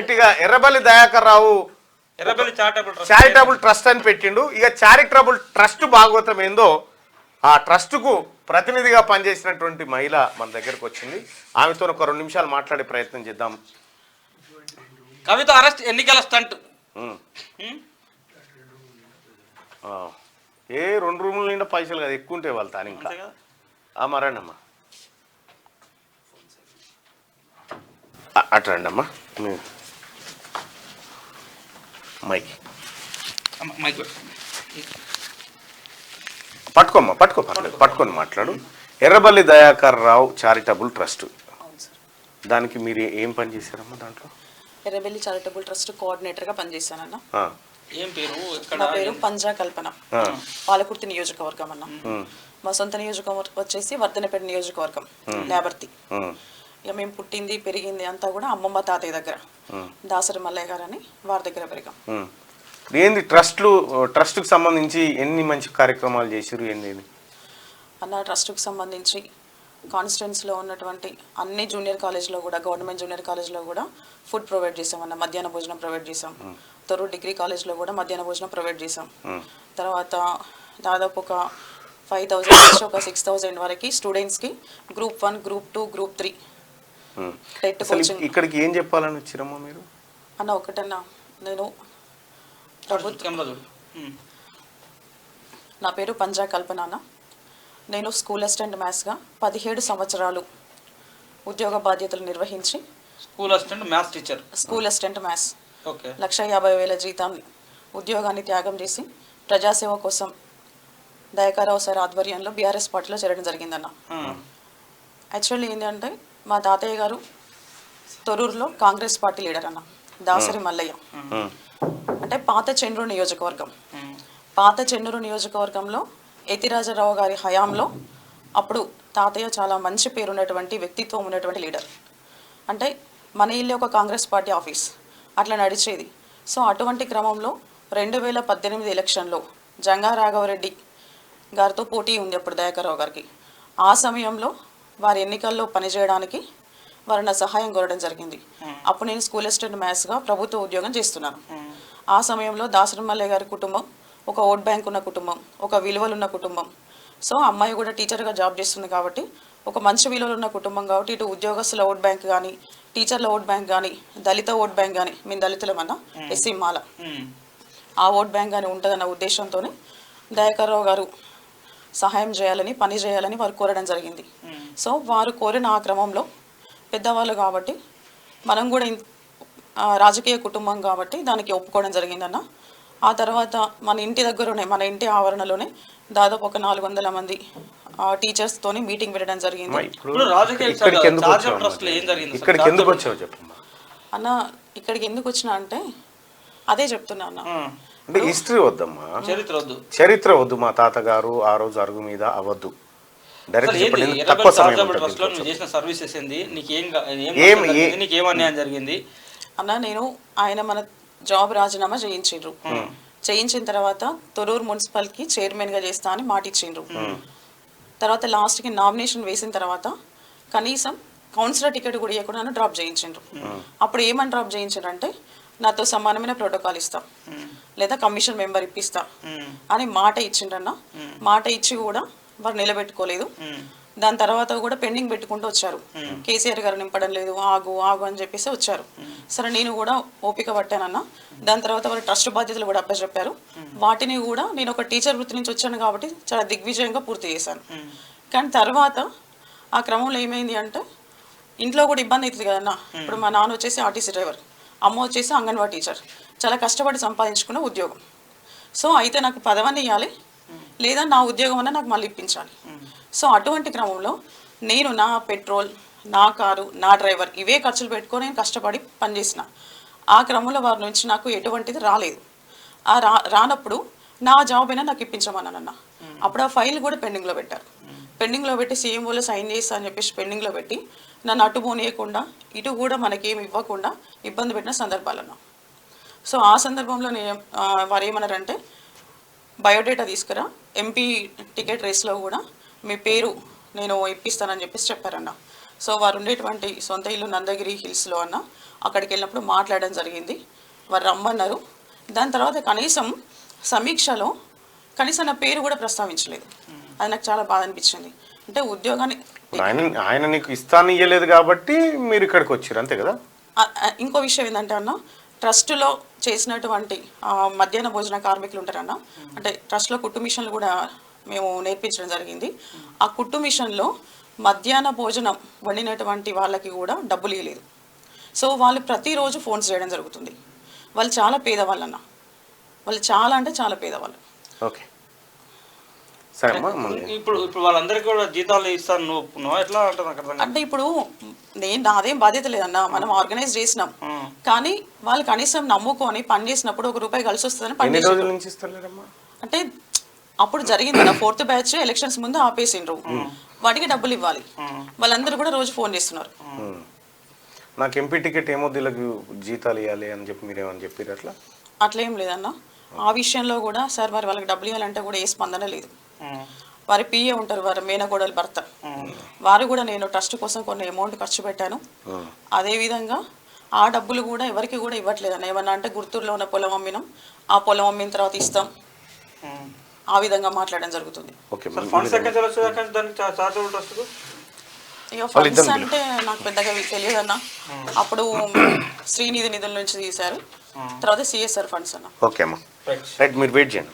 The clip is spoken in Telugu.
గట్టిగా ఎర్రబల్లి దయాకర్ రావు చారిటబుల్ ట్రస్ట్ అని పెట్టిండు. ఇక చారిటబుల్ ట్రస్ట్ భాగవతం ఏందో ఆ ట్రస్టుకు ప్రతినిధిగా పనిచేసినటువంటి మహిళ మన దగ్గరకు వచ్చింది. ఆమెతో ఒక 2 నిమిషాలు మాట్లాడే ప్రయత్నం చేద్దాం. కవిత అరెస్ట్ ఎన్నికల స్టంట్. ఏ 2 రూముల నిండా పైసలు కదా, ఎక్కువ ఉంటే వాళ్ళు తాను ఇంకా మరండమ్మా అట్రండి అమ్మా. మైక్ పట్టుకోమ్మా, పట్టుకొని మాట్లాడు. ఎర్రబల్లి దయాకర్ రావు చారిటబుల్ ట్రస్ట్, దానికి మీరు ఏం పని చేశారమ్మా? దాంట్లో ఎర్రబెల్లి చారిటబుల్ ట్రస్ట్ కోఆర్డినేటర్గా పనిచేశానన్న. ఏం పేరు? నా పేరు పంజా కల్పన, పాలకుర్తి నియోజకవర్గం అన్న. మా సొంత నియోజకవర్గం వచ్చేసి వర్ధనపేట నియోజకవర్గం, లేబర్తి. ఇక మేము పుట్టింది పెరిగింది అంతా కూడా అమ్మమ్మ తాతయ్య దగ్గర, దాసరి మల్లయ్య గారు అని వారి దగ్గర పెరిగాం. ఏంది ట్రస్ట్కి సంబంధించి ఎన్ని మంచి కార్యక్రమాలు చేశారు ఏంది అన్న? ట్రస్ట్కి సంబంధించి కాన్స్టిట్యున్సీలో ఉన్నటువంటి అన్ని జూనియర్ కాలేజ్లో కూడా, గవర్నమెంట్ జూనియర్ కాలేజ్లో కూడా ఫుడ్ ప్రొవైడ్ చేసాం అన్న. మధ్యాహ్న భోజనం ప్రొవైడ్ చేసాం. తొర్రూరు డిగ్రీ కాలేజ్లో కూడా మధ్యాహ్న భోజనం ప్రొవైడ్ చేసాం. తర్వాత దాదాపు ఒక 5,000 నుంచి ఒక 6,000 వరకు స్టూడెంట్స్కి group 1, group 2, group 3 TET coaching. ఇక్కడికి ఏం చెప్పాలని వచ్చారమ్మా మీరు? అన్న ఒకటన్నా, నేను నా పేరు పంజా కల్పన అన్న. నేను స్కూల్ అసిస్టెంట్ మ్యాథ్స్గా 17 సంవత్సరాలు ఉద్యోగ బాధ్యతలు నిర్వహించి, స్కూల్ అసిస్టెంట్ మ్యాథ్స్ 1,50,000 జీతాన్ని ఉద్యోగాన్ని త్యాగం చేసి ప్రజాసేవ కోసం దయాకర్రావు సార్ ఆధ్వర్యంలో బీఆర్ఎస్ పార్టీలో చేరడం జరిగిందన్న. యాక్చువల్లీ ఏంటంటే మా తాతయ్య గారు తొర్రూరులో కాంగ్రెస్ పార్టీ లీడర్ అన్న, దాసరి మల్లయ్య. అంటే పాత చెన్నూరు నియోజకవర్గం, పాత చెన్నూరు నియోజకవర్గంలో యతిరాజరావు గారి హయాంలో అప్పుడు తాతయ్య చాలా మంచి పేరున్నటువంటి వ్యక్తిత్వం ఉన్నటువంటి లీడర్. అంటే మన ఇల్లే ఒక కాంగ్రెస్ పార్టీ ఆఫీస్ అట్లా నడిచేది. సో అటువంటి క్రమంలో 2018 ఎలక్షన్లో జంగా రాఘవరెడ్డి గారితో పోటీ ఉంది అప్పుడు దయాకర్రావు గారికి. ఆ సమయంలో వారి ఎన్నికల్లో పనిచేయడానికి వారు నా సహాయం కోరడం జరిగింది. అప్పుడు నేను స్కూల్ అసిస్టెంట్ మ్యాథ్స్గా ప్రభుత్వ ఉద్యోగం చేస్తున్నాను. ఆ సమయంలో దాసరి మల్లయ్య గారి కుటుంబం ఒక ఓట్ బ్యాంక్ ఉన్న కుటుంబం, ఒక విలువలు ఉన్న కుటుంబం. సో అమ్మాయి కూడా టీచర్గా జాబ్ చేస్తుంది కాబట్టి ఒక మంచి విలువలు ఉన్న కుటుంబం కాబట్టి ఇటు ఉద్యోగస్తుల ఓట్ బ్యాంక్ కానీ, టీచర్ల ఓట్ బ్యాంక్ కానీ, దళిత ఓట్ బ్యాంక్ కానీ, మేము దళితులమన్నా ఎస్సీ మాల, ఆ ఓట్ బ్యాంక్ కానీ ఉంటుందన్న ఉద్దేశంతోనే దయాకర్రావు గారు సహాయం చేయాలని, పని చేయాలని వారు కోరడం జరిగింది. సో వారు కోరిన ఆ క్రమంలో పెద్దవాళ్ళు కాబట్టి మనం కూడా రాజకీయ కుటుంబం కాబట్టి దానికి ఒప్పుకోవడం జరిగిందన్న. ఆ తర్వాత మన ఇంటి దగ్గరనే, మన ఇంటి ఆవరణలోనే దాదాపు ఒక 400 మంది టీచర్స్తోని మీటింగ్ పెట్టడం జరిగింది. అన్న ఇక్కడికి ఎందుకు వచ్చినా అంటే అదే చెప్తున్నా అన్న. అంటే హిస్టరీ వద్దమ్మా, చరిత్ర వద్దు. మా తాతగారు ఆ రోజు అరుగు మీద అవద్దు. అన్న నేను ఆయన మన జాబ్ రాజీనామా చేయించిండ్రు. చేయించిన తర్వాత తొర్రూరు మున్సిపల్కి చైర్మన్గా చేస్తా అని మాట ఇచ్చిండ్రు. తర్వాత లాస్ట్కి నామినేషన్ వేసిన తర్వాత కనీసం కౌన్సిలర్ టికెట్ కూడా ఇవ్వకుండా నన్ను డ్రాప్ చేయించిండ్రు. అప్పుడు ఏమని డ్రాప్ చేయించారు అంటే నాతో సమానమైన ప్రోటోకాల్ ఇస్తా లేదా కమిషన్ మెంబర్ ఇప్పిస్తా అని మాట ఇచ్చిండ్రన్న. మాట ఇచ్చి కూడా వారు నిలబెట్టుకోలేదు. దాని తర్వాత కూడా పెండింగ్ పెట్టుకుంటూ వచ్చారు. కేసీఆర్ గారు నింపడం లేదు, ఆగు ఆగు అని చెప్పేసి వచ్చారు. సరే నేను కూడా ఓపిక పట్టానన్న. దాని తర్వాత వారు ట్రస్ట్ బాధ్యతలు కూడా అప్పచెప్పారు. వాటిని కూడా నేను ఒక టీచర్ వృత్తి నుంచి వచ్చాను కాబట్టి చాలా దిగ్విజయంగా పూర్తి చేశాను. కానీ తర్వాత ఆ క్రమంలో ఏమైంది అంటే ఇంట్లో కూడా ఇబ్బంది అవుతుంది కదన్న. ఇప్పుడు మా నాన్న వచ్చేసి ఆర్టీసీ డ్రైవర్, అమ్మ వచ్చేసి అంగన్వాడీ టీచర్, చాలా కష్టపడి సంపాదించుకున్న ఉద్యోగం. సో అయితే నాకు పదవని ఇవ్వాలి లేదా నా ఉద్యోగం అన్న నాకు మళ్ళీ ఇప్పించాలి. సో అటువంటి క్రమంలో నేను నా పెట్రోల్, నా కారు, నా డ్రైవర్ ఇవే ఖర్చులు పెట్టుకొని నేను కష్టపడి పనిచేసిన. ఆ క్రమంలో వారి నుంచి నాకు ఎటువంటిది రాలేదు. ఆ రానప్పుడు నా జాబ్ అయినా నాకు ఇప్పించమన్నానన్న. అప్పుడు ఆ ఫైల్ కూడా పెండింగ్లో పెట్టారు. పెండింగ్లో పెట్టి సీఎంఓలో సైన్ చేస్తా అని చెప్పేసి పెండింగ్లో పెట్టి నన్ను అటు పోనీయకుండా ఇటు కూడా మనకేమి ఇవ్వకుండా ఇబ్బంది పెట్టిన సందర్భాలన్నా. సో ఆ సందర్భంలో వారు ఏమన్నారంటే బయోడేటా తీసుకురా, ఎంపీ టికెట్ రేస్లో కూడా మీ పేరు నేను ఇప్పిస్తానని చెప్పేసి చెప్పారన్న. సో వారు ఉండేటువంటి సొంత ఇల్లు నందగిరి హిల్స్లో అన్న. అక్కడికి వెళ్ళినప్పుడు మాట్లాడడం జరిగింది, వారు రమ్మన్నారు. దాని తర్వాత కనీసం సమీక్షలో కనీసం నా పేరు కూడా ప్రస్తావించలేదు. అది నాకు చాలా బాధ అనిపించింది. అంటే ఉద్యోగాన్ని ఆయన నీకు ఇస్తాను ఇయ్యలేదు కాబట్టి మీరు ఇక్కడికి వచ్చారు అంతే కదా. ఇంకో విషయం ఏంటంటే అన్న, ట్రస్ట్లో చేసినటువంటి మధ్యాహ్న భోజన కార్మికులు ఉంటారన్న, అంటే ట్రస్ట్లో కుట్టు మిషన్లు కూడా మేము నేర్పించడం జరిగింది. ఆ కుట్టు మిషన్లో మధ్యాహ్న భోజనం వండినటువంటి వాళ్ళకి కూడా డబ్బులు ఇవ్వలేదు. సో వాళ్ళు ప్రతిరోజు ఫోన్స్ చేయడం జరుగుతుంది. వాళ్ళు చాలా పేదవాళ్ళు అన్న, వాళ్ళు చాలా అంటే చాలా పేదవాళ్ళు. ఓకే సరే అమ్మా. ఇప్పుడు వాళ్ళందరికీ కూడా జీతాలు ఇస్తాను నువ్వు ఎట్లా అంటే ఇప్పుడు నాదేం బాధ్యత లేదన్న, మనం ఆర్గనైజ్ చేసినాం, కానీ వాళ్ళు కనీసం నమ్ముకొని పని చేసినప్పుడు ₹1 కలిసి వస్తుందని పని చేసి అంటే అప్పుడు జరిగిందన్న 4th బ్యాచ్ ఎలక్షన్స్ ముందు ఆపేసిండ్రు, వాటికి డబ్బులు ఇవ్వాలి. వాళ్ళందరూ కూడా రోజు ఫోన్ చేస్తున్నారు. నాకు ఎంపీ టికెట్ ఏమో వీళ్ళకి జీతాలు ఇవ్వాలి అని చెప్పి మీరేమని చెప్పారు అట్లా? అట్లా ఏం లేదన్న. ఆ విషయంలో కూడా సార్ మరి వాళ్ళకి డబ్బులు ఇవ్వాలంటే కూడా ఏ స్పందన లేదు. వారి పిఏ ఉంటారు, వారి మేనగోడలు భర్త, వారు కూడా నేను ట్రస్ట్ కోసం కొన్ని అమౌంట్ ఖర్చు పెట్టాను, అదేవిధంగా ఆ డబ్బులు కూడా ఎవరికి కూడా ఇవ్వట్లేదన్న. ఏమన్నా అంటే గుర్తూరులో ఉన్న పొలం అమ్మినాం, ఆ పొలం అమ్మిన తర్వాత ఇస్తాం, ఆ విధంగా మాట్లాడడం జరుగుతుంది. ఇక ఫండ్స్ అంటే నాకు పెద్దగా తెలియదన్న. అప్పుడు శ్రీనిధి నిధుల నుంచి తీశారు, తర్వాత CSR ఫండ్స్ అన్న. ఓకే అమ్మా రైట్, మీరు వెయిట్ చేయండి.